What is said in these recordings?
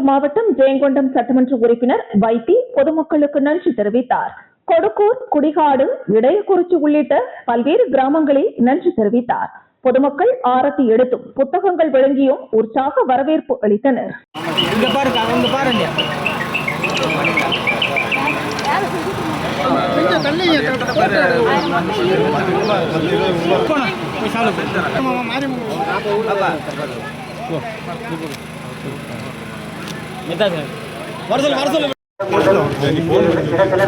மாவட்டம் ஜெயங்கொண்டம் சட்டமன்ற உறுப்பினர் வைத்தி பொதுமக்களுக்கு நன்றி தெரிவித்தார். கொடுக்கூர், குடிகாடு, இடையக்குறிச்சி உள்ளிட்ட பல்வேறு கிராமங்களில் நன்றி தெரிவித்தார். பொதுமக்கள் ஆரத்தி எடுத்தும் புத்தகங்கள் வழங்கியும் உற்சாக வரவேற்பு அளித்தனர்.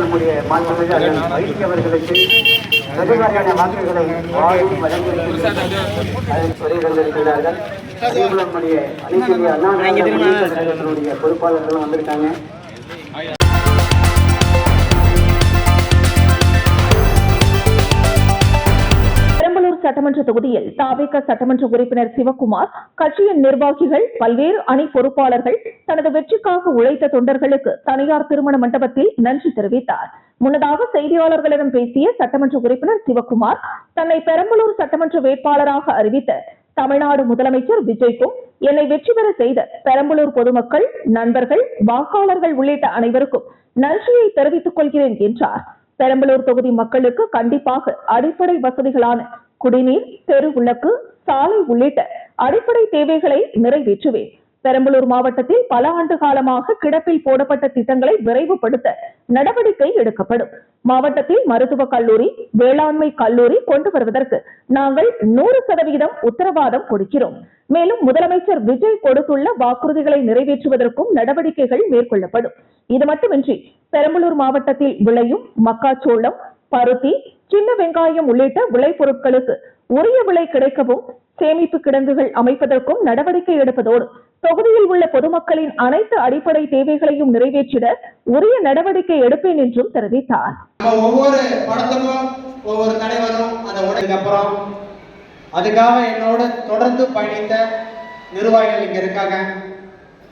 நம்முடைய மாண்புமிகு வைத்தி அவர்களுக்கு வெகுவாரியான வாக்குகளை வாழும் வழங்கியிருக்கிறார்கள். நம்முடைய அனைத்து அண்ணா கழகத்தினுடைய பொறுப்பாளர்களும் வந்திருக்காங்க. சட்டமன்ற தொகுதியில் தாவேக சட்டமன்ற உறுப்பினர் சிவக்குமார், கட்சியின் நிர்வாகிகள், பல்வேறு அணி பொறுப்பாளர்கள், தனது வெற்றிக்காக உழைத்த தொண்டர்களுக்கு தனியார் திருமண மண்டபத்தில் நன்றி தெரிவித்தார். முன்னதாக செய்தியாளர்களிடம் பேசிய சட்டமன்ற உறுப்பினர் சிவக்குமார், தன்னை பெரம்பலூர் சட்டமன்ற வேட்பாளராக அறிவித்த தமிழ்நாடு முதலமைச்சர் விஜய்க்கும் என்னை வெற்றி பெற செய்த பெரம்பலூர் பொதுமக்கள், நண்பர்கள், வாக்காளர்கள் உள்ளிட்ட அனைவருக்கும் நன்றியை தெரிவித்துக் கொள்கிறேன் என்றார். பெரம்பலூர் தொகுதி மக்களுக்கு கண்டிப்பாக அடிப்படை வசதிகளான குடிநீர், தெரு விளக்கு, சாலை உள்ளிட்ட அடிப்படை தேவைகளை நிறைவேற்றுவேன். பெரம்பலூர் மாவட்டத்தில் பல ஆண்டு காலமாக கிடப்பில் போடப்பட்ட திட்டங்களை விரைவுபடுத்த நடவடிக்கை எடுக்கப்படும். மாவட்டத்தில் மருத்துவக் கல்லூரி, வேளாண்மை கல்லூரி கொண்டு வருவதற்கு நாங்கள் 100% உத்தரவாதம் கொடுக்கிறோம். மேலும் முதலமைச்சர் விஜய் கொடுத்துள்ள வாக்குறுதிகளை நிறைவேற்றுவதற்கும் நடவடிக்கைகள் மேற்கொள்ளப்படும். இது மட்டுமின்றி பெரம்பலூர் மாவட்டத்தில் விளையும் மக்காச்சோளம், பருத்தி, சின்ன வெங்காயம் உள்ளிட்ட விளைபொருட்களுக்கு உரிய விலை கிடைக்கவும் சேமிப்பு கிடங்குகள் அமைப்பதற்கும் நடவடிக்கை எடுப்பதோடு தொகுதியில் உள்ள பொதுமக்களின் அனைத்து அடிப்படை தேவைகளையும் நிறைவேற்றிட உரிய நடவடிக்கை எடுப்பேன் என்றும் தெரிவித்தார். ஒவ்வொரு படத்துக்கும் ஒவ்வொரு தலைவரும் அதை உடனே அப்புறம் அதுக்காக என்னோட தொடர்ந்து பயணித்த நிர்வாகிகள் இங்க இருக்காங்க.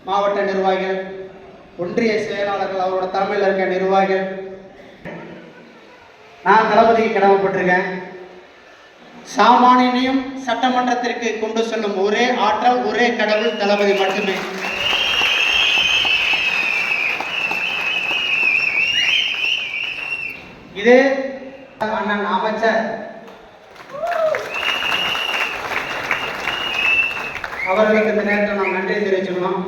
மாவட்ட நிர்வாகிகள், ஒன்றிய செயலாளர்கள், அவரோட தலைமையில் இருக்க நிர்வாகிகள், நான் தளபதிக்கு கடமைப்பட்டிருக்கேன். சாமானியனையும் சட்டமன்றத்திற்கு கொண்டு செல்லும் ஒரே ஆற்றல், ஒரே கடவுள் தளபதி மட்டுமே. இதே அண்ணன் அமைச்சர் அவர்களுக்கு இந்த நேரத்தில் நாம் நன்றி தெரிவிச்சுக்கணும்.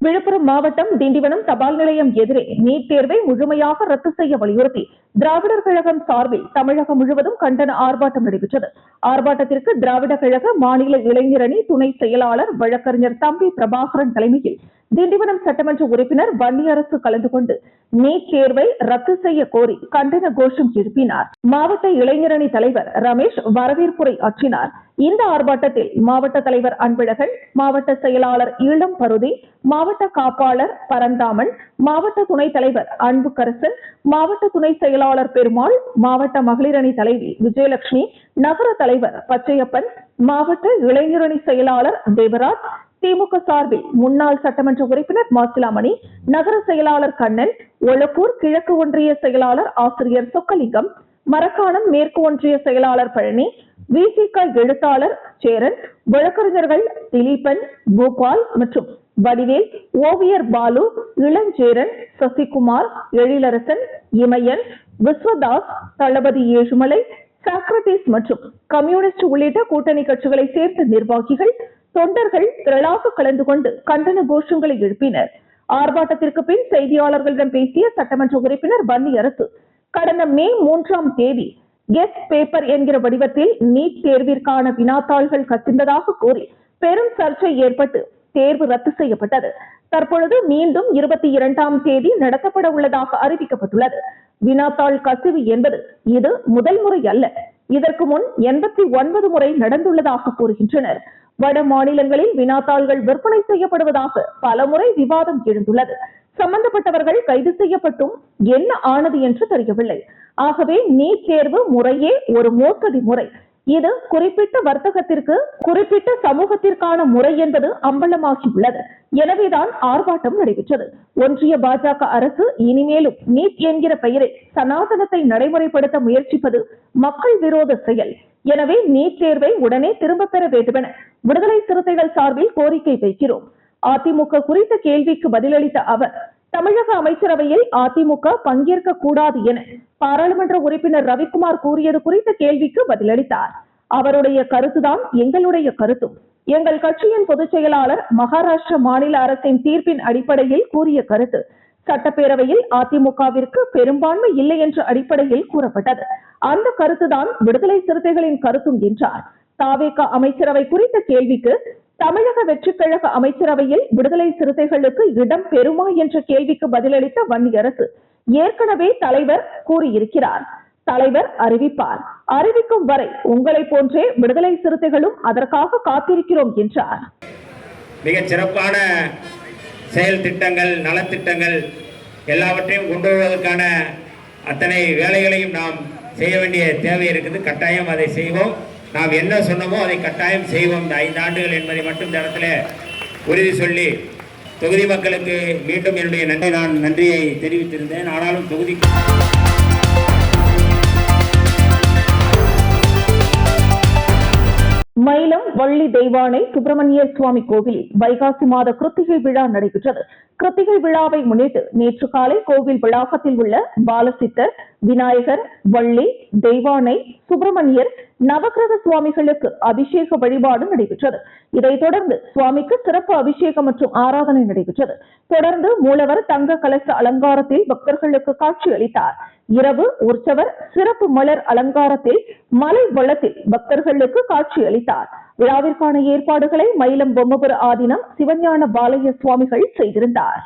விழுப்புரம் மாவட்டம் திண்டிவனம் தபால் நிலையம் எதிரே நீட் தேர்வை முழுமையாக ரத்து செய்ய வலியுறுத்தி திராவிடர் கழகம் சார்பில் தமிழகம் முழுவதும் கண்டன ஆர்ப்பாட்டம் நடைபெற்றது. ஆர்ப்பாட்டத்திற்கு திராவிடர் கழக மாநில இளைஞரணி துணை செயலாளர் வழக்கறிஞர் தம்பி பிரபாகரன் தலைமையில் திண்டிவனம் சட்டமன்ற உறுப்பினர் வன்னியரசு கலந்து கொண்டு நீட் தேர்வை ரத்து செய்ய கோரி கண்டன கோஷம் எழுப்பினார். மாவட்ட இளைஞரணி தலைவர் ரமேஷ் வரவேற்புரை ஆற்றினார். இந்த ஆர்ப்பாட்டத்தில் மாவட்ட தலைவர் அன்பழகன், மாவட்ட செயலாளர் ஈழம் பருதி, மாவட்ட காப்பாளர் பரந்தாமன், மாவட்ட துணைத் தலைவர் அன்புக்கரசன், மாவட்ட துணை செயலாளர் பெருமாள், மாவட்ட மகளிரணி தலைவி விஜயலட்சுமி, நகர தலைவர் பச்சையப்பன், மாவட்ட இளைஞரணி செயலாளர் தேவராஜ், திமுக சார்பில் முன்னாள் சட்டமன்ற உறுப்பினர் மாசிலாமணி, நகர செயலாளர் கண்ணன், ஒலக்கூர் கிழக்கு ஒன்றிய செயலாளர் ஆசிரியர் சொக்கலிங்கம், மரக்காணம் மேற்கு ஒன்றிய செயலாளர் பழனி, விசிக எழுத்தாளர் சேரன், வழக்கறிஞர்கள் திலீபன், பூபால் மற்றும் வடிவேல், ஓவியர் பாலு, இளஞ்சேரன், சசிகுமார், எழிலரசன், இமயன், விஸ்வதாஸ், தளபதி ஏழுமலை, சாக்ரட்டிஸ் மற்றும் கம்யூனிஸ்ட் உள்ளிட்ட கூட்டணி கட்சிகளை சேர்ந்த நிர்வாகிகள், தொண்டர்கள் திரளாக கலந்து கொண்டு கண்டன கோஷங்களை எழுப்பினர். ஆர்ப்பாட்டத்திற்கு பின் செய்தியாளர்களிடம் பேசிய சட்டமன்ற உறுப்பினர் வன்னியரசு, கடந்த மே 3ஆம் தேதி கெஸ்ட் பேப்பர் என்கிற வடிவத்தில் நீட் தேர்விற்கான வினாத்தாள்கள் கசிந்ததாக கூறி பெரும் சர்ச்சை ஏற்பட்டு தேர்வு ரத்து செய்யப்பட்டது. தற்பொழுது மீண்டும் 22ஆம் தேதி நடத்தப்பட உள்ளதாக அறிவிக்கப்பட்டுள்ளது. வினாத்தாள் கசிவு என்பது இது முதல் முறை அல்ல. இதற்கு முன் 89 முறை நடந்துள்ளதாக கூறுகின்றனர். வட மாநிலங்களில் வினாத்தாள்கள் விற்பனை செய்யப்படுவதாக பலமுறை விவாதம் எழுந்துள்ளது. சம்பந்தப்பட்டவர்கள் கைது செய்யப்பட்டும் என்ன ஆனது என்று தெரியவில்லை. ஆகவே நீட் தேர்வு முறையே ஒரு மோசடி முறை. இது குறிப்பிட்ட வர்த்தகத்திற்கு, குறிப்பிட்ட சமூகத்திற்கான முறை என்பது அம்பலமாகியுள்ளது. எனவேதான் ஆர்ப்பாட்டம் நடைபெற்றது. ஒன்றிய பாஜக அரசு இனிமேலும் நீட் என்கிற பெயரில் சனாதனத்தை நடைமுறைப்படுத்த முயற்சிப்பது மக்கள் விரோத செயல். எனவே நீட் தேர்வை உடனே திரும்ப பெற வேண்டுமென விடுதலை சிறுத்தைகள் சார்பில் கோரிக்கை வைக்கிறோம். அதிமுக குறித்த கேள்விக்கு பதிலளித்த அவர், தமிழக அமைச்சரவையில் அதிமுக பங்கேற்க கூடாது என பாராளுமன்ற உறுப்பினர் ரவிக்குமார் கூறியது குறித்த கேள்விக்கு பதிலளித்தார். அவருடைய கருத்துதான் எங்களுடைய கருத்தும். எங்கள் கட்சியின் பொதுச் செயலாளர் மகாராஷ்டிர மாநில அரசின் தீர்ப்பின் அடிப்படையில் கூறிய கருத்து. சட்டப்பேரவையில் அதிமுகவிற்கு பெரும்பான்மை இல்லை என்ற அடிப்படையில் கூறப்பட்டது. அந்த கருத்துதான் விடுதலை சிறுத்தைகளின் கருத்தும் என்றார். தாவேகா அமைச்சரவை குறித்த கேள்விக்கு தமிழக வெற்றிக் கழக அமைச்சரவையில் விடுதலை சிறுத்தைகளுக்கு இடம் பெறுமா என்ற கேள்விக்கு பதிலளித்த வன்னியரசு, ஏற்கனவே தலைவர் கூறியிருக்கிறார், தலைவர் அறிவிப்பார், அறிவிக்கும் வரை உங்களை போன்றே விடுதலை சிறுத்தைகளும் அதற்காக காத்திருக்கிறோம் என்றார். மிகச் சிறப்பான செயல் திட்டங்கள், நலத்திட்டங்கள் எல்லாவற்றையும் கொண்டு வருவதற்கான அத்தனை வேலைகளையும் நாம் செய்ய வேண்டிய தேவை இருக்குது. கட்டாயம் அதை செய்வோம். நாம் என்ன சொன்னோமோ அதை கட்டாயம் செய்வோம். இந்த 5 ஆண்டுகள் என்பதை மட்டும் இந்த இடத்துல உறுதி சொல்லி தொகுதி மக்களுக்கு மீண்டும் என்னுடைய நன்றியை தெரிவித்திருந்தேன். ஆனாலும் தொகுதி மயிலம் வள்ளி தெய்வானை சுப்பிரமணிய சுவாமி கோவிலில் வைகாசி மாத கிருத்திகை விழா நடைபெற்றது. கிருத்திகை விழாவை முன்னிட்டு நேற்று காலை கோவில் வளாகத்தில் உள்ள பாலசித்தர், விநாயகர், வள்ளி தெய்வானை, சுப்பிரமணியர், நவக்கிரக சுவாமிகளுக்கு அபிஷேக வழிபாடு நடைபெற்றது. இதைத் தொடர்ந்து சுவாமிக்கு சிறப்பு அபிஷேகம் மற்றும் ஆராதனை நடைபெற்றது. தொடர்ந்து மூலவர் தங்க கலச அலங்காரத்தில் பக்தர்களுக்கு காட்சி அளித்தார். இரவு உற்சவர் சிறப்பு மலர் அலங்காரத்தில் மலை வளத்தில் பக்தர்களுக்கு காட்சி அளித்தார். விழாவிற்கான ஏற்பாடுகளை மயிலம் பொம்மபுர ஆதீனம் சிவஞான பாலய சுவாமிகள் செய்திருந்தார்.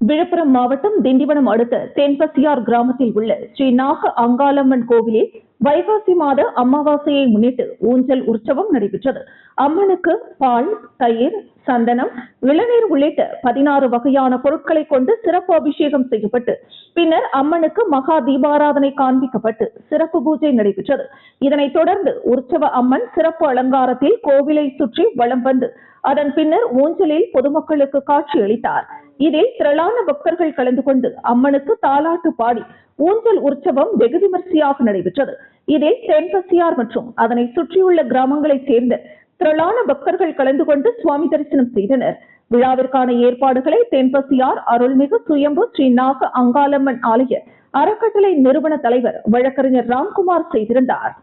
விழுப்புரம் மாவட்டம் திண்டிவனம் அடுத்த தென்பசியார் கிராமத்தில் உள்ள ஸ்ரீ நாக அங்காளம்மன் கோவிலில் வைகாசி மாத அமாவாசையை முன்னிட்டு ஊஞ்சல் உற்சவம் நடைபெற்றது. அம்மனுக்கு பால், தயிர், சந்தனம், இளநீர் உள்ளிட்ட 16 வகையான பொருட்களை கொண்டு சிறப்பு அபிஷேகம் செய்யப்பட்டு பின்னர் அம்மனுக்கு மகா தீபாராதனை காண்பிக்கப்பட்டு சிறப்பு பூஜை நடைபெற்றது. இதனைத் தொடர்ந்து உற்சவ அம்மன் சிறப்பு அலங்காரத்தில் கோவிலை சுற்றி வலம் வந்து அதன் பின்னர் ஊஞ்சலில் பொதுமக்களுக்கு காட்சி அளித்தார். இதில் திரளான பக்தர்கள் கலந்து கொண்டு அம்மனுக்கு தாலாட்டு பாடி ஊஞ்சல் உற்சவம் வெகு விமர்சையாக நடைபெற்றது. இதில் தென்பசியார் மற்றும் அதனை சுற்றியுள்ள கிராமங்களைச் சேர்ந்த திரளான பக்தர்கள் கலந்து கொண்டு சுவாமி தரிசனம் செய்தனர். விழாவிற்கான ஏற்பாடுகளை தென்பசியார் அருள்மிகு சுயம்பு ஸ்ரீ நாக அங்காளம்மன் ஆலய அறக்கட்டளை நிறுவன தலைவர் வழக்கறிஞர் ராம்குமார் செய்திருந்தார்.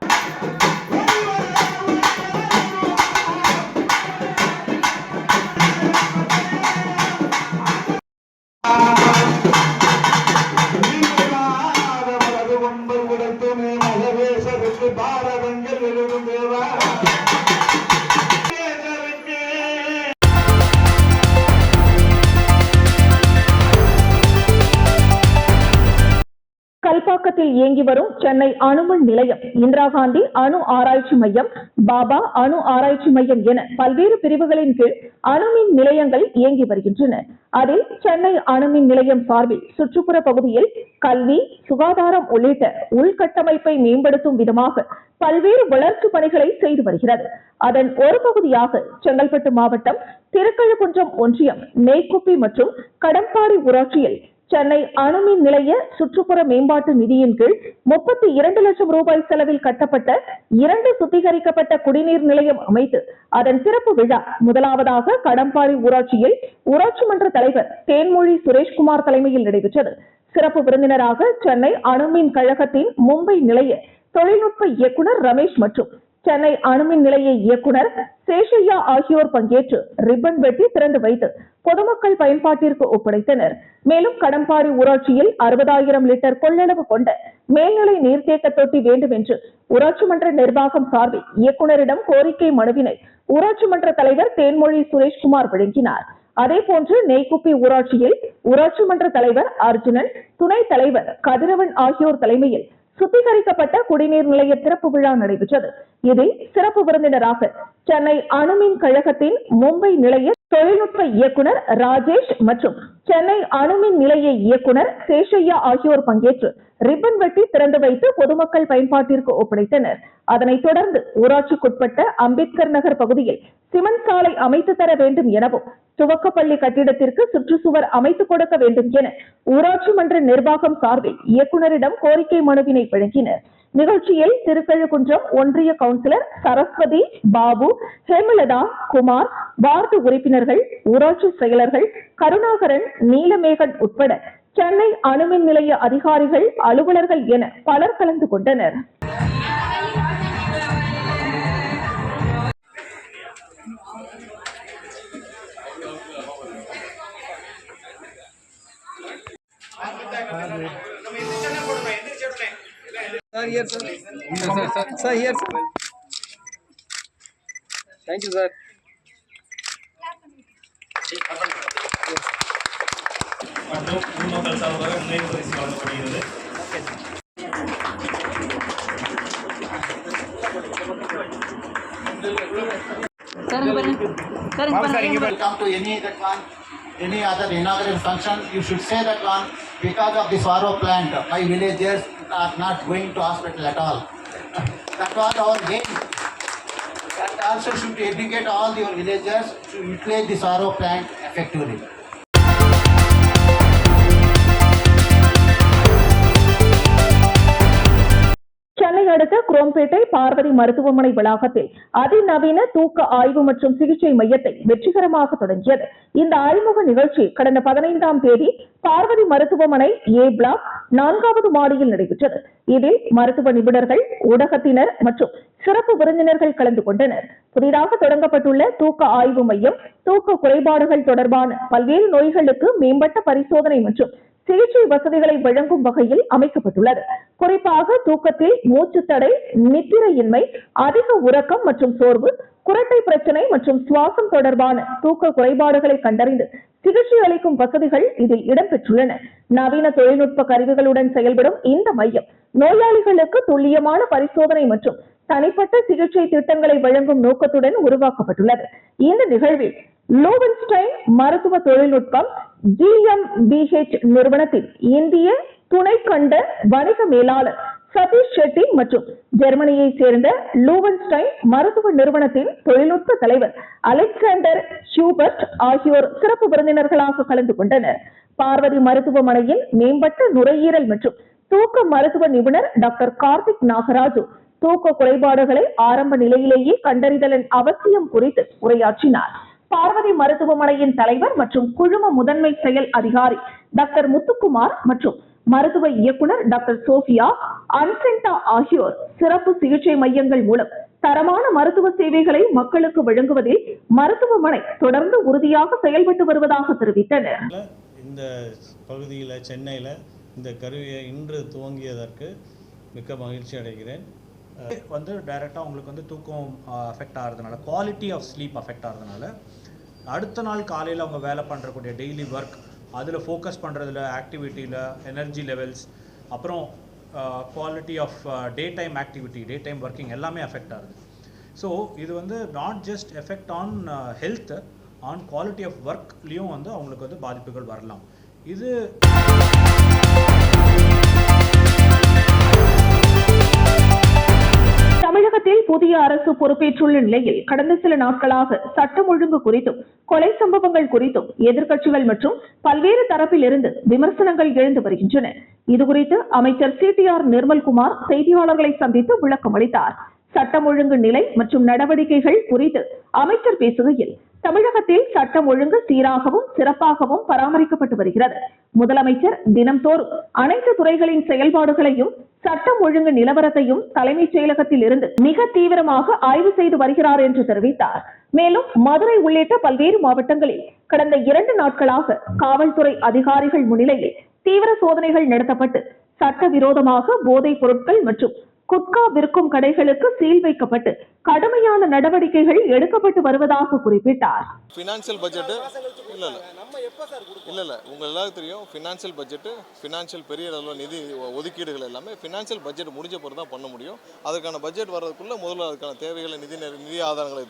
கல்பாக்கத்தில் இயங்கி வரும் சென்னை அணுமின் நிலையம், இந்திரா காந்தி அணு ஆராய்ச்சி மையம், பாபா அணு ஆராய்ச்சி மையம் என பல்வேறு பிரிவுகளின் கீழ் அணுமின் நிலையங்கள் இயங்கி வருகின்றன. அதில் சென்னை அணுமின் நிலையம் சார்பில் சுற்றுப்புற பகுதியில் கல்வி, சுகாதாரம் உள்ளிட்ட உள்கட்டமைப்பை மேம்படுத்தும் விதமாக பல்வேறு வளர்ச்சி பணிகளை செய்து வருகிறது. அதன் ஒரு பகுதியாக செங்கல்பட்டு மாவட்டம் திருக்கழுக்குன்றம் ஒன்றியம் மேக்குப்பி மற்றும் கடம்பாடி ஊராட்சியில் சென்னை அணுமின் நிலைய சுற்றுப்புற மேம்பாட்டு நிதியின் கீழ் 32 லட்சம் ரூபாய் செலவில் கட்டப்பட்ட 2 சுத்திகரிக்கப்பட்ட குடிநீர் நிலையம் அமைத்து அதன் சிறப்பு விழா முதலாவதாக கடம்பாடி ஊராட்சியில் ஊராட்சி மன்ற தலைவர் தேன்மொழி சுரேஷ்குமார் தலைமையில் நடைபெற்றது. சிறப்பு விருந்தினராக சென்னை அணுமின் கழகத்தின் மும்பை நிலைய தொழில்நுட்ப இயக்குனர் ரமேஷ் மற்றும் சென்னை அணுமின் நிலைய இயக்குனர் சேஷையா ஆகியோர் பங்கேற்று ரிப்பன் வெட்டி திறந்து வைத்து பொதுமக்கள் பயன்பாட்டிற்கு ஒப்படைத்தனர். மேலும் கடம்பாடி ஊராட்சியில் 60,000 லிட்டர் கொள்ளளவு கொண்ட மேல்நிலை நீர்த்தேக்க தொட்டி வேண்டும் என்று ஊராட்சி மன்ற நிர்வாகம் சார்பில் இயக்குநரிடம் கோரிக்கை மனுவினை ஊராட்சி மன்ற தலைவர் தேன்மொழி சுரேஷ்குமார் வழங்கினார். அதேபோன்று நெய்க்குப்பி ஊராட்சியில் ஊராட்சி மன்ற தலைவர் அர்ஜுனன், துணைத் தலைவர் கதிரவன் ஆகியோர் தலைமையில் சுத்திகரிக்கப்பட்ட குடிநீர் நிலைய திறப்பு விழா நடைபெற்றது. இதில் சிறப்பு விருந்தினராக சென்னை அணுமின் கழகத்தின் மும்பை நிலைய தொழில்நுட்ப இயக்குனர் ராஜேஷ் மற்றும் சென்னை அணுமின் நிலைய இயக்குனர் சேஷையா ஆகியோர் பங்கேற்று ரிப்பன் வெட்டி திறந்து வைத்து பொதுமக்கள் பயன்பாட்டிற்கு ஒப்படைத்தனர். அதனைத் தொடர்ந்து ஊராட்சிக்குட்பட்ட அம்பேத்கர் நகர் பகுதியில் சிமெண்ட் சாலை அமைத்து தர வேண்டும் எனவும் துவக்கப்பள்ளி கட்டிடத்திற்கு சுற்றுச்சுவர் அமைத்துக் கொடுக்க வேண்டும் என ஊராட்சி மன்ற நிர்வாகம் சார்பில் இயக்குநரிடம் கோரிக்கை மனுவினை வழங்கினர். நிகழ்ச்சியில் திருக்கழுக்குன்றம் ஒன்றிய கவுன்சிலர் சரஸ்வதி, பாபு, ஹேமலதா, குமார், வார்டு உறுப்பினர்கள், ஊராட்சி செயலர்கள், கருணாகரன், நீலமேகன் உட்பட சென்னை அணுமின் நிலைய அதிகாரிகள், அலுவலர்கள் என பலர் கலந்து கொண்டனர். Sir, here, sir. Sir, here, sir. Thank you, sir. Come to any other inaugural function, you should say that one, because of this RO plant, my villagers are not going to hospital at all. That was our aim. That also should educate all your villagers to utilize this RO plant effectively. Chennai அடுத்த குரோம்பேட்டை பார்வதி மருத்துவமனை வளாகத்தில் அதிநவீன தூக்க ஆய்வு மற்றும் சிகிச்சை மையத்தை வெற்றிகரமாக தொடங்கியது. இந்த அறிமுக நிகழ்ச்சி கடந்த 15ஆம் தேதி பார்வதி மருத்துவமனை ஏ பிளாக் 4வது மாடியில் நடைபெற்றது. இதில் மருத்துவ நிபுணர்கள், ஊடகத்தினர் மற்றும் சிறப்பு விருந்தினர்கள் கலந்து கொண்டனர். புதிதாக தொடங்கப்பட்டுள்ள தூக்க ஆய்வு மையம் தூக்க குறைபாடுகள் தொடர்பான பல்வேறு நோய்களுக்கு மேம்பட்ட பரிசோதனை மற்றும் சிகிச்சை வசதிகளை வழங்கும் வகையில் அமைக்கப்பட்டுள்ளது. குறிப்பாக தூக்கத்தில் மூச்சு தடை, நித்திரையின்மை, அதிக உறக்கம் மற்றும் சோர்வு, குரட்டை பிரச்சனை மற்றும் சுவாசம் தொடர்பான தூக்க குறைபாடுகளை கண்டறிந்து சிகிச்சை அளிக்கும் வசதிகள் இதில் இடம்பெற்றுள்ளன. நவீன தொழில்நுட்ப கருவிகளுடன் செயல்படும் இந்த மையம் நோயாளிகளுக்கு துல்லியமான பரிசோதனை மற்றும் தனிப்பட்ட சிகிச்சை திட்டங்களை வழங்கும் நோக்கத்துடன் உருவாக்கப்பட்டுள்ளது. இந்த நிகழ்வில் லூவன்ஸ்டைன் மருத்துவ தொழில்நுட்பம் GmbH நிறுவனத்தின் இந்திய துணை கண்ட வணிக மேலாளர் சதீஷ் ஷெட்டி மற்றும் ஜெர்மனியை சேர்ந்த லூவன்ஸ்டைன் மருத்துவ நிறுவனத்தின் தொழில்நுட்ப தலைவர் அலெக்சாண்டர் ஷூபர்ட் ஆகியோர் சிறப்பு விருந்தினர்களாக கலந்து கொண்டனர். பார்வதி மருத்துவமனையின் மேம்பட்ட நுரையீரல் மற்றும் தூக்க மருத்துவ நிபுணர் டாக்டர் கார்த்திக் நாகராஜு தூக்க குறைபாடுகளை ஆரம்ப நிலையிலேயே கண்டறிதலின் அவசியம் குறித்து உரையாற்றினார். பார்வதி மருத்துவமனையின் தலைவர் மற்றும் குழும முதன்மை செயல் அதிகாரி டாக்டர் முத்துக்குமார் மற்றும் மருத்துவ இயக்குனர் டாக்டர் சோபியா அன்சென்டா ஆகியோர் சிறப்பு சிகிச்சை மையங்கள் மூலம் தரமான மருத்துவ சேவைகளை மக்களுக்கு வழங்குவதில் மருத்துவமனை தொடர்ந்து உறுதியாக செயல்பட்டு வருவதாக தெரிவித்தனர். இந்த பகுதியில் சென்னையில் இந்த கருவியை இன்று துவங்கியதற்கு மிக்க மகிழ்ச்சி அடைகிறேன். டைரெக்டாக உங்களுக்கு தூக்கம் அஃபெக்ட் ஆகிறதுனால, குவாலிட்டி ஆஃப் ஸ்லீப் அஃபெக்ட் ஆகிறதுனால அடுத்த நாள் காலையில் அவங்க வேலை பண்ணுறக்கூடிய டெய்லி ஒர்க், அதில் ஃபோக்கஸ் பண்ணுறதுல, ஆக்டிவிட்டியில், எனர்ஜி லெவல்ஸ், அப்புறம் quality of day time activity, day time working எல்லாமே அஃபெக்ட் ஆகுது. ஸோ இது not just effect on health, on quality of ஒர்க்லேயும் அவங்களுக்கு பாதிப்புகள் வரலாம். இது தமிழகத்தில் புதிய அரசு பொறுப்பேற்றுள்ள நிலையில் கடந்த சில நாட்களாக சட்டம் ஒழுங்கு குறித்தும் கொலை சம்பவங்கள் குறித்தும் எதிர்க்கட்சிகள் மற்றும் பல்வேறு தரப்பில் இருந்து விமர்சனங்கள் எழுந்து வருகின்றன. இதுகுறித்து அமைச்சர் CTR நிர்மல்குமார் செய்தியாளர்களை சந்தித்து விளக்கம் அளித்தார். சட்டம் ஒழுங்கு நிலை மற்றும் நடவடிக்கைகள் குறித்து அமைச்சர் பேசுகையில், தமிழகத்தில் சட்டம் ஒழுங்கு சீராகவும் சிறப்பாகவும் பராமரிக்கப்பட்டு வருகிறது. முதலமைச்சர் தினம்தோறும் அனைத்து துறைகளின் செயல்பாடுகளையும் சட்டம் ஒழுங்கு நிலவரத்தையும் தலைமைச் செயலகத்தில் இருந்து மிக தீவிரமாக ஆய்வு செய்து வருகிறார் என்று தெரிவித்தார். மேலும் மதுரை உள்ளிட்ட பல்வேறு மாவட்டங்களில் கடந்த 2 நாட்களாக காவல்துறை அதிகாரிகள் முன்னிலையில் தீவிர சோதனைகள் நடத்தப்பட்டு சட்டவிரோதமாக போதைப் பொருட்கள் மற்றும் குட்கா விற்கும் கடைகளுக்கு சீல் வைக்கப்பட்டு கடுமையான நடவடிக்கைகள் எடுக்கப்பட்டு வருவதாக குறிப்பிட்டார். ஃபினான்ஷியல் பட்ஜெட் இல்ல உங்க எல்லாருக்கும் தெரியும். ஃபினான்ஷியல் பட்ஜெட் ஃபினான்ஷியல் பெரிய அளவில் நிதி ஒதுக்கீடுகள் எல்லாமே ஃபினான்ஷியல் பட்ஜெட் முடிஞ்ச பிறகு தான் பண்ண முடியும். அதுக்கான பட்ஜெட் வர்றதுக்குள்ள முதல்ல அதுக்கான தேவைகளை நிதி ஆதாரங்களை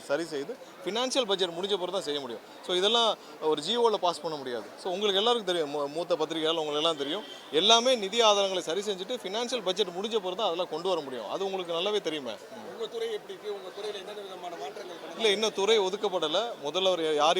சரி செய்து ஃபினான்ஷியல் பட்ஜெட் முடிஞ்ச பிறகு தான் செய்ய முடியும். ஸோ இதெல்லாம் ஒரு ஜிஓவில் பாஸ் பண்ண முடியாது. ஸோ உங்களுக்கு எல்லாருக்கும் தெரியும், மூத்த பத்திரிகையாளர் உங்களுக்கு எல்லாம் தெரியும், எல்லாமே நிதி ஆதாரங்களை சரி செஞ்சுட்டு ஃபினான்ஷியல் பட்ஜெட் முடிஞ்ச பிறகு தான் அதெல்லாம் கொண்டு வர முடியும். அது உங்களுக்கு நல்லாவே தெரியுமே. உங்கள் துறை எப்படி இருக்கு? உங்கள் துறையில் எந்த விதமான மாற்றங்கள் இல்லை, இன்னும் துறை ஒதுக்கப்படலை. முதல்ல ஒரு யார்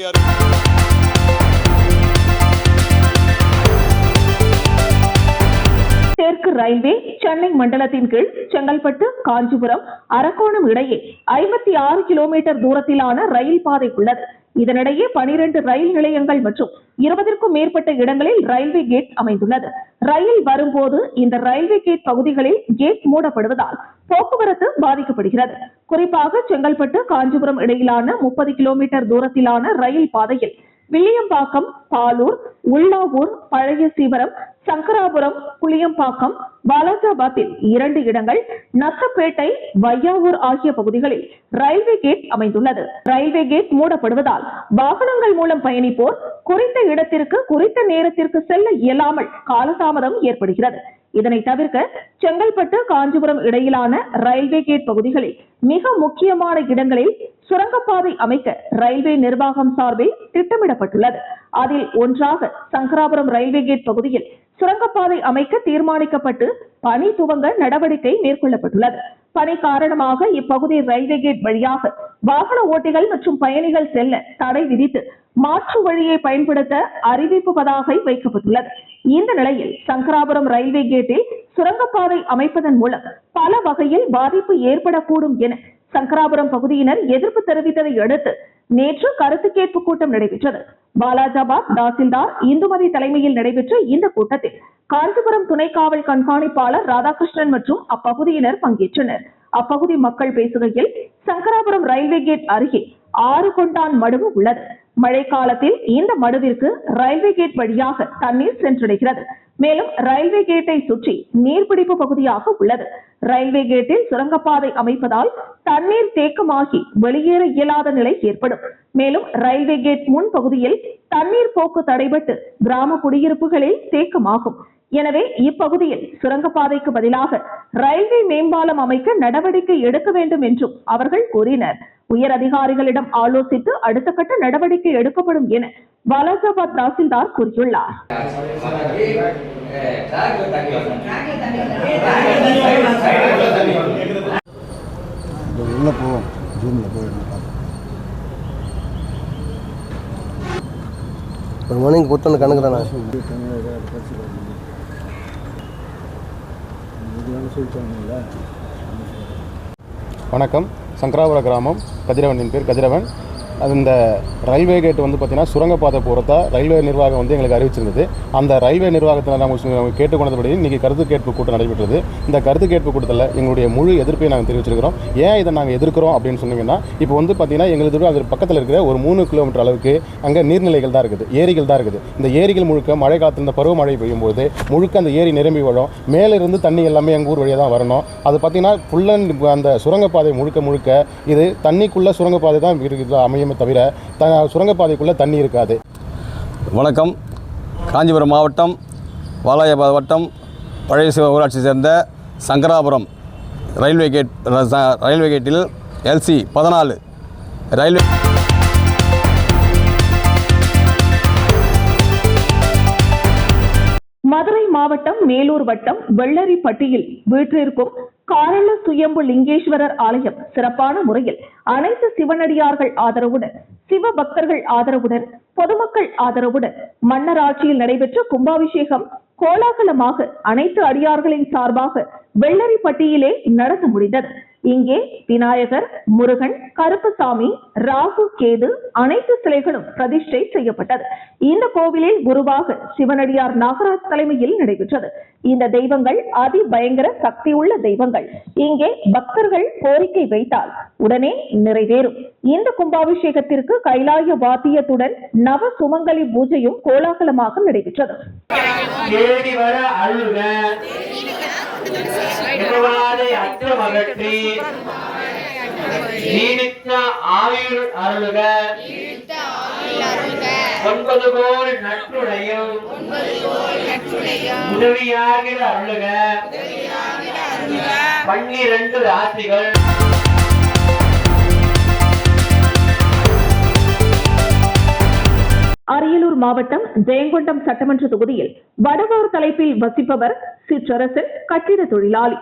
தெற்கு ரயில்வே சென்னை மண்டலத்தின் கீழ் செங்கல்பட்டு, காஞ்சிபுரம், அரக்கோணம் இடையே 56 கிலோமீட்டர் தூரத்திலான ரயில் பாதை உள்ளது. இதனிடையே 12 ரயில் நிலையங்கள் மற்றும் 20க்கும் மேற்பட்ட இடங்களில் ரயில்வே கேட் அமைந்துள்ளது. ரயில் வரும்போது இந்த ரயில்வே கேட் பகுதிகளில் கேட் மூடப்படுவதால் போக்குவரத்து பாதிக்கப்படுகிறது. குறிப்பாக செங்கல்பட்டு, காஞ்சிபுரம் இடையிலான 30 கிலோமீட்டர் தூரத்திலான ரயில் பாதையில் வில்லியம்பாக்கம், பாலூர், உள்ளாவூர், பழைய சீவரம், சங்கராபுரம், புளியம்பாக்கம், வாலாஜாபாத்தில் 2 இடங்கள், நத்தப்பேட்டை, வையாவூர் ஆகிய பகுதிகளில் ரயில்வே கேட் அமைந்துள்ளது. ரயில்வே கேட் மூடப்படுவதால் வாகனங்கள் மூலம் பயணிப்போர் குறித்த இடத்திற்கு குறித்த நேரத்திற்கு செல்ல இயலாமல் காலதாமதம் ஏற்படுகிறது. இதனை தவிர்க்க செங்கல்பட்டு, காஞ்சிபுரம் இடையிலான ரயில்வே கேட் பகுதிகளில் மிக முக்கியமான இடங்களில் சுரங்கப்பாதை அமைக்க ரயில்வே நிர்வாகம் சார்பில் திட்டமிடப்பட்டுள்ளது. அதில் ஒன்றாக சங்கராபுரம் ரயில்வே கேட் பகுதியில் சுரங்கப்பாதை அமைக்க தீர்மானிக்கப்பட்டு பணி துவங்க நடவடிக்கை மேற்கொள்ளப்பட்டுள்ளது. பணி காரணமாக இப்பகுதி ரயில்வே கேட் வழியாக வாகன ஓட்டிகள் மற்றும் பயணிகள் செல்ல தடை விதித்து மாற்று வழியை பயன்படுத்த அறிவிப்பு பதாகை வைக்கப்பட்டுள்ளது. இந்த நிலையில் சங்கராபுரம் ரயில்வே கேட்டில் சுரங்கப்பாதை அமைப்பதன் மூலம் பல வகையில் பாதிப்பு ஏற்படக்கூடும் என சங்கராபுரம் பகுதியினர் எதிர்ப்பு தெரிவித்ததை அடுத்து நேற்று கருத்து கேட்பு கூட்டம் நடைபெற்றது. வாலாஜாபாத் தாசில்தார் இந்துமதி தலைமையில் நடைபெற்ற இந்த கூட்டத்தில் காஞ்சிபுரம் துணை காவல் கண்காணிப்பாளர் ராதாகிருஷ்ணன் மற்றும் அப்பகுதியினர் பங்கேற்றனர். அப்பகுதி மக்கள் பேசுகையில், சங்கராபுரம் ரயில்வே கேட் அருகே 6 கொண்டான் மடுவு உள்ளது. மழை காலத்தில் இந்த மடுவிற்கு ரயில்வே கேட் வழியாக தண்ணீர் சென்றடைகிறது. மேலும் ரயில்வே கேட்டை சுற்றி நீர்பிடிப்பு பகுதியாக உள்ளது. ரயில்வே கேட்டில் சுரங்கப்பாதை அமைப்பதால் தண்ணீர் தேக்கமாகி வெளியேற இயலாத நிலை ஏற்படும். மேலும் ரயில்வே கேட் முன் பகுதியில் தண்ணீர் போக்கு தடைபட்டு கிராம குடியிருப்புகளில் தேக்கமாகும். எனவே இப்பகுதியில் சுரங்கப்பாதைக்கு பதிலாக ரயில்வே மேம்பாலம் அமைக்க நடவடிக்கை எடுக்க வேண்டும் என்றும் அவர்கள் கூறினர். உயர் அதிகாரிகளிடம் ஆலோசித்து அடுத்த கட்ட நடவடிக்கை எடுக்கப்படும் என வாலாஜாபாத் தாசில்தார் கூறியுள்ளார். ஒரு மணிக்கு கொடுத்த கணக்கு தானே. வணக்கம். சங்கராபுரம் கிராமம், கதிரவன், என் பேர் கதிரவன். அது இந்த ரயில்வே கேட் வந்து பார்த்திங்கன்னா சுரங்கப்பாதை போகிறதா ரயில்வே நிர்வாகம் வந்து எங்களுக்கு அறிவிச்சிருந்தது. அந்த ரயில்வே நிர்வாகத்தில் நாங்கள் கேட்டுக்கொண்டபடி இன்றைக்கி கருத்து கேட்பு கூட்டம் நடைபெற்றது. இந்த கருத்து கேட்பு கூட்டத்தில் எங்களுடைய முழு எதிர்ப்பை நாங்கள் தெரிவிச்சிருக்கிறோம். ஏன் இதை நாங்கள் எதிர்க்கிறோம் அப்படின்னு சொன்னீங்கன்னா, இப்போ வந்து பார்த்திங்கன்னா எங்களுக்கு அது பக்கத்தில் இருக்கிற ஒரு 3 கிலோமீட்டர் அளவுக்கு அங்கே நீர்நிலைகள் தான் இருக்குது, ஏரிகள் தான் இருக்குது. இந்த ஏரிகள் முழுக்க மழை காலத்தில் இந்த பருவமழை பெய்யும்போது முழுக்க அந்த ஏரி நிரம்பி வரும். மேலிருந்து தண்ணி எல்லாமே எங்கள் ஊர் வழியாக தான் வரணும். அது பார்த்திங்கன்னா ஃபுல்லாக அந்த சுரங்கப்பாதை முழுக்க இது தண்ணிக்குள்ளே சுரங்கப்பாதை தான் இருக்குது அமையும் தவிர சுரங்கப்பாதைக்குள்ள தண்ணி இருக்காது. வணக்கம். காஞ்சிபுரம் மாவட்டம், வாலாஜாபாத் வட்டம், பழைய சிவ ஊராட்சி சேர்ந்த சங்கராபுரம் ரயில்வே கேட்டில் LC 14 ரயில்வே மதுரை மாவட்டம் மேலூர் வட்டம் வெள்ளரிப்பட்டியில் வீற்றிருக்கும் காரள சுயம்பு லிங்கேஸ்வரர் ஆலயம் சிறப்பான முறையில் அனைத்து சிவனடியார்கள் ஆதரவுடன், சிவ பக்தர்கள் ஆதரவுடன், பொதுமக்கள் ஆதரவுடன் மன்னர் ஆட்சியில் நடைபெற்ற கும்பாபிஷேகம் கோலாகலமாக அனைத்து அடியார்களின் சார்பாக வெள்ளரிப்பட்டியிலே நடத்த முடிந்தது. இங்கே விநாயகர், முருகன், கருப்பசாமி, ராகு, கேது அனைத்து சிலைகளும் பிரதிஷ்டை செய்யப்பட்டது. இந்த கோவிலில் குருவாக சிவனடியார் நாகராஜ் தலைமையில் நடைபெற்றது. இந்த தெய்வங்கள் அதிபயங்கர சக்தி உள்ள தெய்வங்கள். இங்கே பக்தர்கள் கோரிக்கை வைத்தால் உடனே நிறைவேறும். இந்த கும்பாபிஷேகத்திற்கு கைலாய வாத்தியத்துடன் நவ சுமங்கலி பூஜையும் கோலாகலமாக நடைபெற்றது. தேடி வர அழுக அற்றமகற்றி நீடித்த ஆயுள் அருளுக 9 கோல் நற்றுணையும் உதவியாகிற அருளுக 12 ராசிகள் அரியலூர் மாவட்டம் ஜெயங்கொண்டம் சட்டமன்ற தொகுதியில் வடவார் தலைப்பில் வசிப்பவர் சிற்றரசன் கட்டிட தொழிலாளி.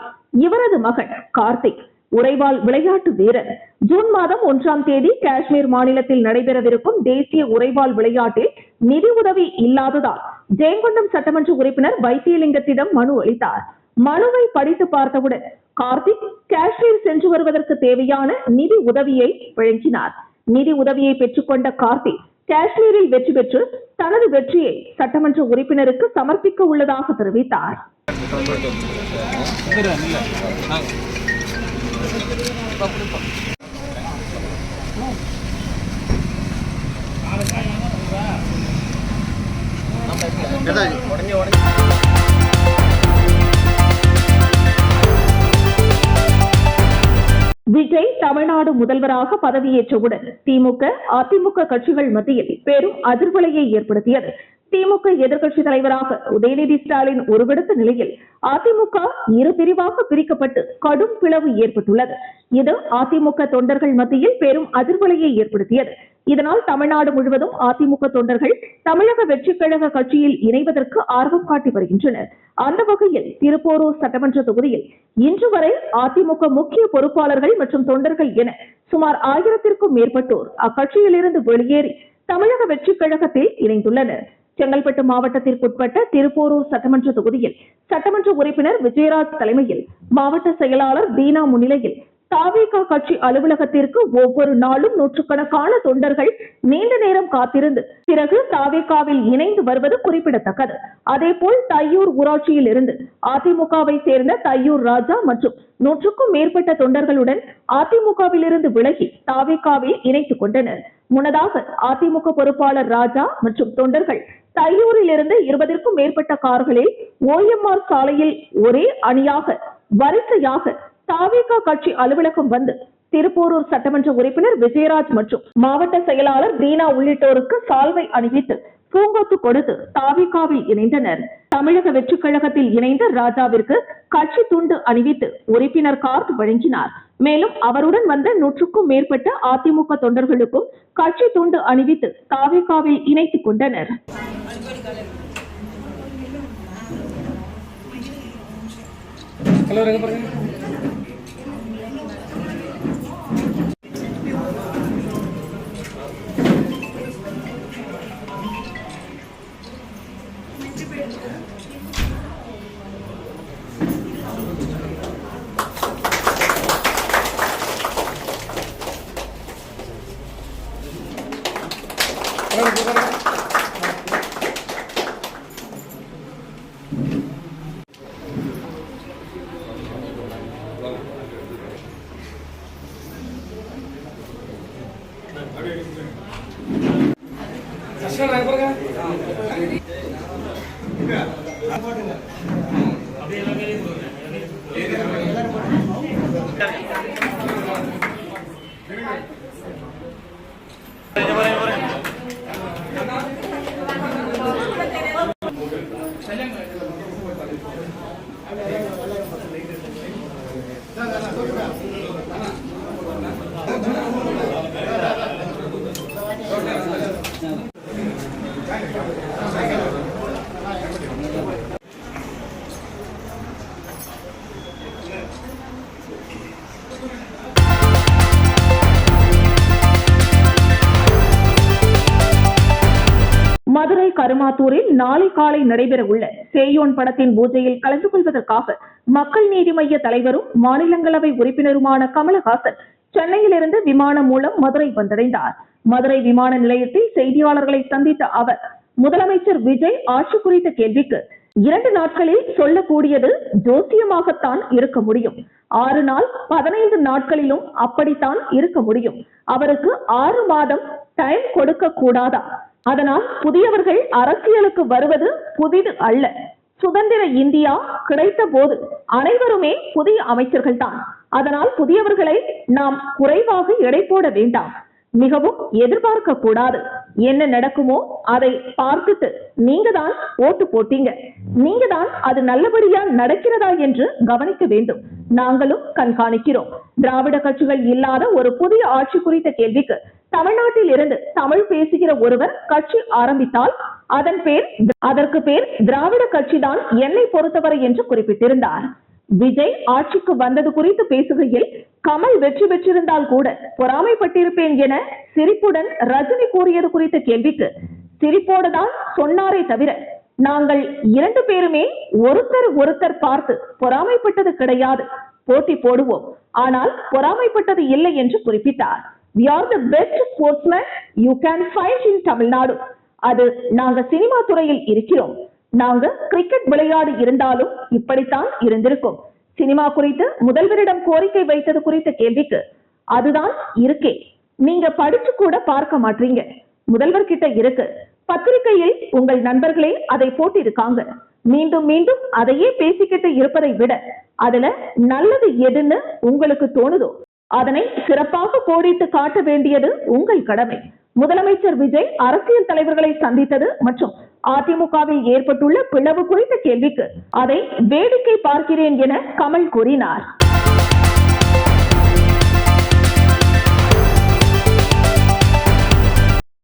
இவரது மகன் கார்த்திக் உறைவாள் விளையாட்டு வீரர். ஜூன் மாதம் 1ஆம் தேதி காஷ்மீர் மாநிலத்தில் நடைபெறவிருக்கும் தேசிய உறைவாள் விளையாட்டில் நிதி உதவி இல்லாததால் ஜெயங்கொண்டம் சட்டமன்ற உறுப்பினர் வைத்தியலிங்கத்திடம் மனு அளித்தார். மனுவை படித்து பார்த்தவுடன் கார்த்திக் காஷ்மீர் சென்று வருவதற்கு தேவையான நிதி உதவியை வழங்கினார். நிதி உதவியை பெற்றுக்கொண்ட கார்த்திக் காஷ்மீரில் வெற்றி பெற்று தனது வெற்றியை சட்டமன்ற உறுப்பினருக்கு சமர்ப்பிக்க உள்ளதாக தெரிவித்தார். விஜய் தமிழ்நாடு முதல்வராக பதவியேற்றவுடன் திமுக, அதிமுக கட்சிகள் மத்தியில் பெரும் அதிர்வலையை ஏற்படுத்தியது. திமுக எதிர்க்கட்சி தலைவராக உதயநிதி ஸ்டாலின் உருவெடுத்த நிலையில் அதிமுக இரு பிரிவாக பிரிக்கப்பட்டு கடும் பிளவு ஏற்பட்டுள்ளது. இது அதிமுக தொண்டர்கள் மத்தியில் பெரும் அதிர்வலையை ஏற்படுத்தியது. இதனால் தமிழ்நாடு முழுவதும் அதிமுக தொண்டர்கள் தமிழக வெற்றிக் கழக கட்சியில் இணைவதற்கு ஆர்வம் காட்டி வருகின்றனர். அந்த வகையில் திருப்போரூர் சட்டமன்ற தொகுதியில் இன்று வரை அதிமுக முக்கிய பொறுப்பாளர்கள் மற்றும் தொண்டர்கள் என சுமார் 1000க்கும் மேற்பட்டோர் அக்கட்சியிலிருந்து வெளியேறி தமிழக வெற்றிக் கழகத்தில் இணைந்துள்ளனர். செங்கல்பட்டு மாவட்டத்திற்குட்பட்ட திருப்போரூர் சட்டமன்ற தொகுதியில் சட்டமன்ற உறுப்பினர் விஜயராஜ் தலைமையில் மாவட்ட செயலாளர் தீனா முன்னிலையில் தாவேகா கட்சி அலுவலகத்திற்கு ஒவ்வொரு நாளும் நூற்றுக்கணக்கான தொண்டர்கள் நீண்ட நேரம் காத்திருந்து பிறகு தாவேகாவில் இணைந்து வருவது குறிப்பிடத்தக்கது. அதேபோல் தையூர் ஊராட்சியில் இருந்து அதிமுகவை சேர்ந்த தையூர் ராஜா மற்றும் 100க்கும் மேற்பட்ட தொண்டர்களுடன் அதிமுகவில் இருந்து விலகி தாவேகாவில் இணைத்துக் கொண்டனர். முன்னதாக அதிமுக பொறுப்பாளர் ராஜா மற்றும் தொண்டர்கள் தையூரில் இருந்து 20க்கும் மேற்பட்ட கார்களில் OMR சாலையில் ஒரே அணியாக வரிசையாக தாவேகா கட்சி அலுவலகம் வந்து திருப்போரூர் சட்டமன்ற உறுப்பினர் விஜயராஜ் மற்றும் மாவட்ட செயலாளர் தீனா உள்ளிட்டோருக்கு சால்வை அணிவித்து பூங்கொத்து கொடுத்து தாவேகாவில் இணைந்தனர். தமிழக வெற்றிக் கழகத்தில் இணைந்த ராஜாவிற்கு கட்சி துண்டு அணிவித்து உறுப்பினர் கார்டு வழங்கினார். மேலும் அவருடன் வந்த 100க்கும் மேற்பட்ட அதிமுக தொண்டர்களுக்கும் கட்சி துண்டு அணிவித்து தாவேகாவில் இணைத்துக் கொண்டனர். மதுரை கருமாத்தூரில் நாளை காலை நடைபெற உள்ள சேயோன் படத்தின் பூஜையில் கலந்து கொள்வதற்காக மக்கள் நீதி மய்ய தலைவரும் மாநிலங்களவை உறுப்பினருமான கமலஹாசன் சென்னையிலிருந்து விமானம் மூலம் மதுரை வந்தடைந்தார். மதுரை விமான நிலையத்தில் செய்தியாளர்களை சந்தித்த அவர் முதலமைச்சர் விஜய் ஆட்சி குறித்த கேள்விக்கு 2 நாட்களில் சொல்லக்கூடியது ஜோசியமாகத்தான் இருக்க முடியும். 6 நாள் 15 நாட்களிலும் அப்படித்தான் இருக்க முடியும். அவருக்கு 6 மாதம் டைம் கொடுக்க கூடாதா? அதனால் புதியவர்கள் அரசியலுக்கு வருவது புதிது அல்ல. சுதந்திர இந்தியா கிடைத்த போது அனைவருமே புதிய அமைச்சர்கள் தான். அதனால் புதியவர்களை நாம் குறைவாக எடை போட வேண்டாம், மிகவும் எதிர்பார்க்க கூடாது. என்ன நடக்குமோ அதை பார்த்துட்டு நீங்க தான் ஓட்டு போட்டீங்க, நீங்க தான் அது நல்லபடியா நடக்கிறதா என்று கவனிக்க வேண்டும். நாங்களும் கண்காணிக்கிறோம். திராவிட கட்சிகள் இல்லாத ஒரு புதிய ஆட்சி குறித்த கேள்விக்கு தமிழ்நாட்டில் இருந்து தமிழ் பேசுகிற ஒருவர் கட்சி ஆரம்பித்தால் அதற்கு பேர் திராவிட கட்சி தான் என்னை பொறுத்தவரை என்று குறிப்பிட்டிருந்தார். விஜய் ஆட்சிக்கு வந்தது குறித்து பேசுகையில் கமல் வெற்றி பெற்றிருந்தால் கூட பொறாமைப்பட்டிருப்பேன் என சிரிப்புடன் ரஜினி கூறியது குறித்த கேள்விக்கு சிரிப்போடுதான் சொன்னாரே தவிர நாங்கள் 2 பேருமே ஒருத்தர் பார்த்து பொறாமைப்பட்டது கிடையாது, போட்டி போடுவோம், ஆனால் பொறாமைப்பட்டது இல்லை என்று குறிப்பிட்டார். We are the best sportsmen you can find in Tamil Nadu. அது நாங்க சினிமா துறையில் இருக்கிறோம். நாங்க கிரிக்கெட் விளையாடி இருந்தாலும் இப்படித்தான் இருந்திருக்கும். சினிமா குறித்து முதல்வரிடம் கோரிக்கை வைத்தது குறித்த கேள்விக்கு அதுதான் இருக்கே, நீங்க படிச்சு கூட பார்க்க மாட்டீங்க, முதல்வர் கிட்ட இருக்கு, பத்திரிகையில் உங்கள் நண்பர்களே அதை போட்டிருக்காங்க, மீண்டும் மீண்டும் அதையே பேசிக்கிட்டு இருப்பதை விட அதுல நல்லது எதுன்னு உங்களுக்கு தோணுதோ அதனை சிறப்பாக கோடிட்டு காட்ட வேண்டியது உங்கள் கடமை. முதலமைச்சர் விஜய் அரசியல் தலைவர்களை சந்தித்தது மற்றும் அதிமுகவில் ஏற்பட்டுள்ள பிளவு குறித்த கேள்விக்கு அதை வேடிக்கை பார்க்கிறேன் என கமல் கூறினார்.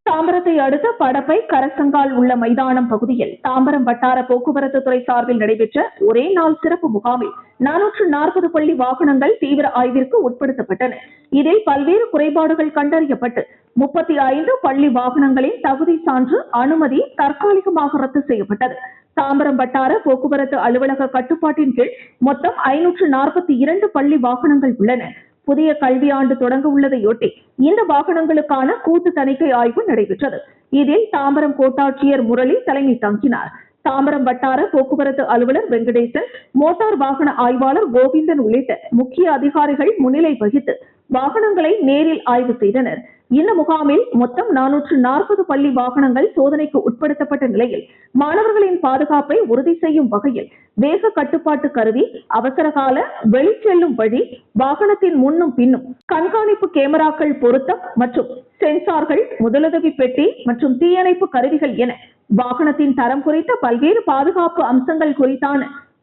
தாம்பரத்தை அடுத்த படப்பை கரசங்கால் உள்ள மைதானம் பகுதியில் தாம்பரம் வட்டார போக்குவரத்து துறை சார்பில் நடைபெற்ற ஒரே நாள் சிறப்பு முகாமில் 440 பள்ளி வாகனங்கள் தீவிர ஆய்விற்கு உட்படுத்தப்பட்டன. இதில் பல்வேறு குறைபாடுகள் கண்டறியப்பட்டு 35 பள்ளி வாகனங்களின் தகுதி சான்று அனுமதி தற்காலிகமாக ரத்து செய்யப்பட்டது. தாம்பரம் வட்டார போக்குவரத்து அலுவலக கட்டுப்பாட்டின் கீழ் மொத்தம் 542 பள்ளி வாகனங்கள் உள்ளன. புதிய கல்வியாண்டு தொடங்க உள்ளதையொட்டி இந்த வாகனங்களுக்கான கூட்டு தணிக்கை ஆய்வு நடைபெற்றது. இதில் தாம்பரம் கோட்டாட்சியர் முரளி தலைமை தாங்கினார். தாம்பரம் வட்டார போக்குவரத்து அலுவலர் வெங்கடேசன், மோட்டார் வாகன ஆய்வாளர் கோவிந்தன் உள்ளிட்ட முக்கிய அதிகாரிகள் முன்னிலை வகித்து வாகனங்களை நேரில் ஆய்வு செய்தனர். இந்த முகாமில் மொத்தம் 440 பள்ளி வாகனங்கள் சோதனைக்கு உட்படுத்தப்பட்ட நிலையில் மாணவர்களின் பாதுகாப்பை உறுதி செய்யும் வகையில் வேக கட்டுப்பாட்டு கருவி, அவசர கால வெளிச்செல்லும் வழி, வாகனத்தின் முன்னும் பின்னும் கண்காணிப்பு கேமராக்கள் பொருத்தம் மற்றும் சென்சார்கள், முதலுதவி பெட்டி மற்றும் தீயணைப்பு கருவிகள் என வாகனத்தின் தரம் குறித்த பல்வேறு பாதுகாப்பு அம்சங்கள் குறித்தான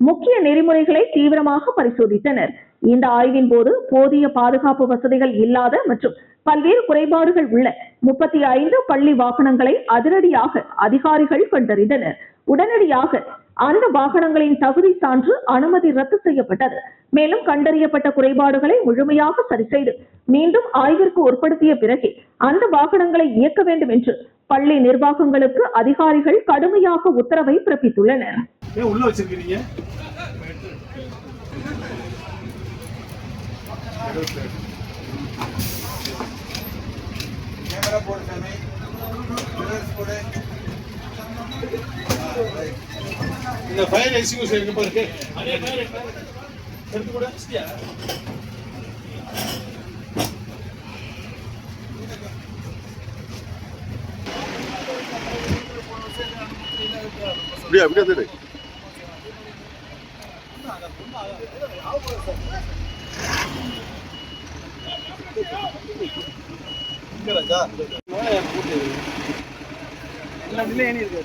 முக்கிய நெறிமுறைகளை தீவிரமாக பரிசோதித்தனர். இந்த ஆய்வின் போது போதிய பாதுகாப்பு வசதிகள் இல்லாத மற்றும் பல்வேறு குறைபாடுகள் உள்ள 35 பள்ளி வாகனங்களை அதிரடியாக அதிகாரிகள் கண்டறிந்தனர். உடனடியாக அந்த வாகனங்களின் தகுதி சான்று அனுமதி ரத்து செய்யப்பட்டது. மேலும் கண்டறியப்பட்ட குறைபாடுகளை முழுமையாக சரி செய்து மீண்டும் ஆய்விற்கு உட்படுத்திய பிறகு அந்த வாகனங்களை இயக்க வேண்டும் என்று பள்ளி நிர்வாகங்களுக்கு அதிகாரிகள் கடுமையாக உத்தரவை பிறப்பித்துள்ளனர். இந்த ஃபயர் எக்ஸிக்யூஷன் எங்க பாருங்க, அதே ஃபயர் எடுத்து கூட அப்படியே அப்படியே தரு ராஜா எல்லாம் டிலே ஏனி இருக்கு.